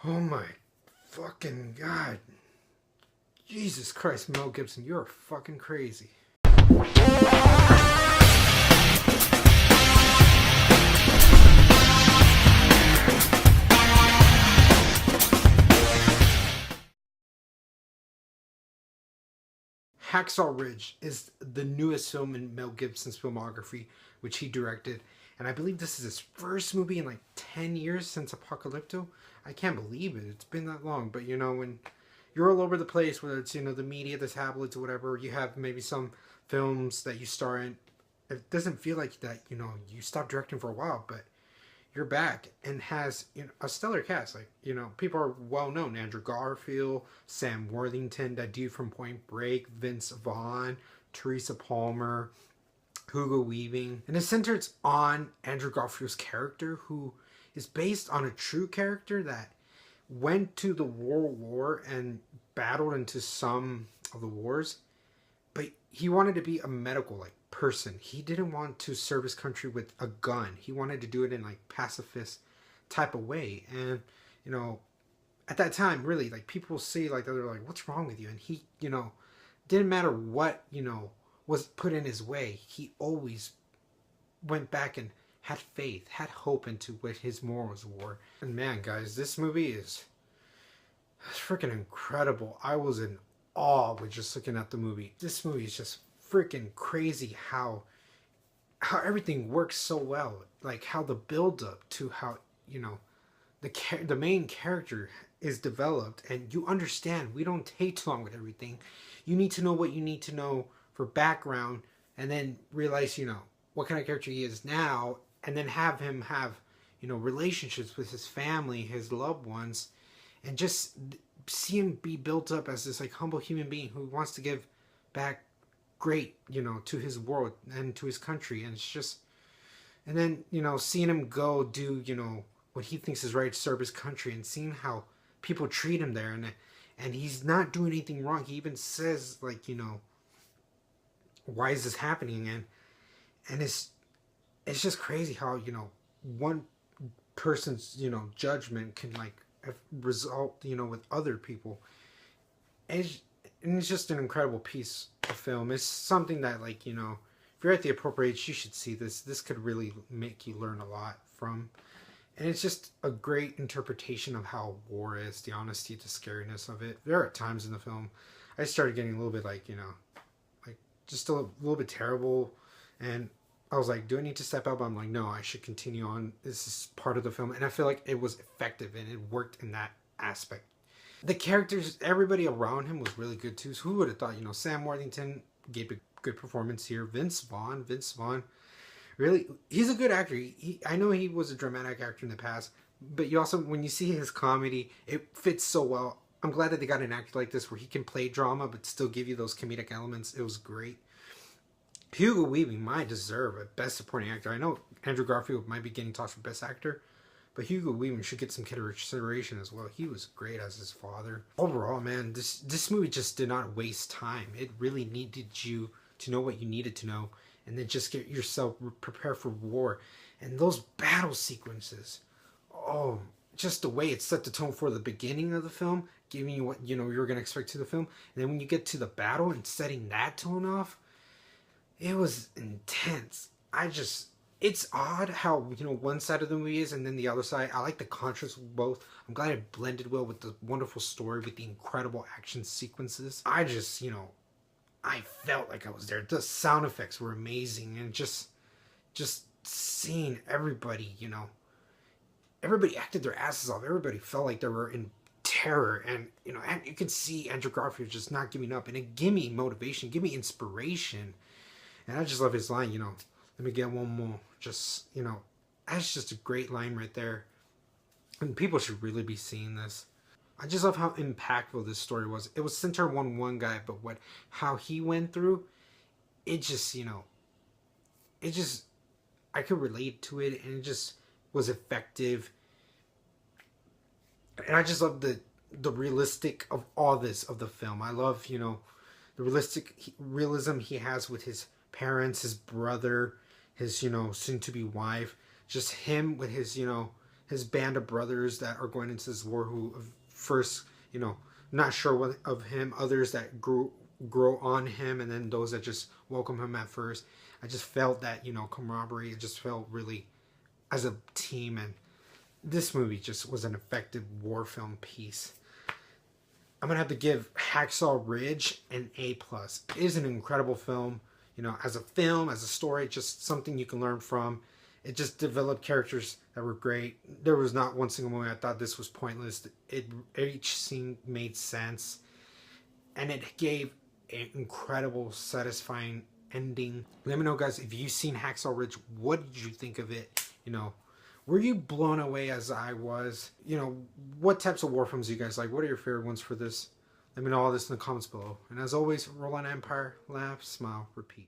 Oh my fucking god. Jesus Christ, Mel Gibson, you're fucking crazy. Hacksaw Ridge is the newest film in Mel Gibson's filmography, which he directed. And I believe this is his first movie in like 10 years since Apocalypto. I can't believe it. It's been that long. But when you're all over the place, whether it's, the media, the tabloids, or whatever, you have maybe some films that you star in. It doesn't feel like that, you stopped directing for a while, but you're back and has a stellar cast. Like, people are well known: Andrew Garfield, Sam Worthington, that dude from Point Break, Vince Vaughn, Teresa Palmer, Hugo Weaving. And it centers on Andrew Garfield's character, who is based on a true character that went to the World War and battled into some of the wars, but he wanted to be a medical person. He didn't want to serve his country with a gun. He wanted to do it in pacifist type of way. And at that time, really, people see they're like, what's wrong with you? And he didn't matter what was put in his way, he always went back and had faith, had hope into what his morals were. And man, guys, this movie is freaking incredible. I was in awe with just looking at the movie. This movie is just freaking crazy how everything works so well. Like how the build up to how the main character is developed, and you understand we don't take too long with everything. You need to know what you need to know for background, and then realize what kind of character he is now, and then have him have relationships with his family, his loved ones, and just see him be built up as this humble human being who wants to give back great to his world and to his country. And it's just, and then seeing him go do what he thinks is right to serve his country, and seeing how people treat him there, and he's not doing anything wrong. He even says why is this happening? And it's just crazy how one person's judgment can result with other people. And it's just an incredible piece of film. It's something that if you're at the appropriate age, you should see this. This could really make you learn a lot from. And it's just a great interpretation of how war is, the honesty, the scariness of it. There are times in the film I started getting a little bit just a little bit terrible, and I was like, do I need to step out? But I'm like, no, I should continue on. This is part of the film. And I feel like it was effective and it worked in that aspect. The characters, everybody around him was really good too. So who would have thought, Sam Worthington gave a good performance here. Vince Vaughn, really, he's a good actor. I know he was a dramatic actor in the past, but you also, when you see his comedy, it fits so well. I'm glad that they got an actor like this where he can play drama but still give you those comedic elements. It was great. Hugo Weaving might deserve a Best Supporting Actor. I know Andrew Garfield might be getting tossed for Best Actor, but Hugo Weaving should get some consideration as well. He was great as his father. Overall, man, this movie just did not waste time. It really needed you to know what you needed to know, and then just get yourself prepared for war. And those battle sequences, oh, just the way it set the tone for the beginning of the film, giving you what you're going to expect to the film, and then when you get to the battle and setting that tone off, it was intense. It's odd how one side of the movie is and then the other side. I like the contrast of both. I'm glad it blended well with the wonderful story, with the incredible action sequences. I just I felt like I was there. The sound effects were amazing, and just seeing everybody, everybody acted their asses off. Everybody felt like they were in terror, and and you can see Andrew Garfield just not giving up, and it gave me motivation, give me inspiration. And I just love his line, let me get one more. Just, that's just a great line right there. And people should really be seeing this. I just love how impactful this story was. It was centered on one guy, but how he went through, it just, I could relate to it, and it just was effective. And I just love the realistic of all this of the film. I love, the realism he has with his parents, his brother, his soon-to-be wife, just him with his his band of brothers that are going into this war who first, you know, not sure what of him, others that grow on him, and then those that just welcome him at first. I just felt that, you know, camaraderie. It just felt really as a team, and this movie just was an effective war film piece. I'm gonna have to give Hacksaw Ridge an A+. It is an incredible film, you know, as a film, as a story, just something you can learn from. It just developed characters that were great. There was not one single moment I thought this was pointless. Each scene made sense, and it gave an incredible, satisfying ending. Let me know, guys, if you've seen Hacksaw Ridge. What did you think of it? You know, were you blown away as I was? You know, what types of war films do you guys like? What are your favorite ones for this? Let me know all this in the comments below. And as always, roll on Empire, laugh, smile, repeat.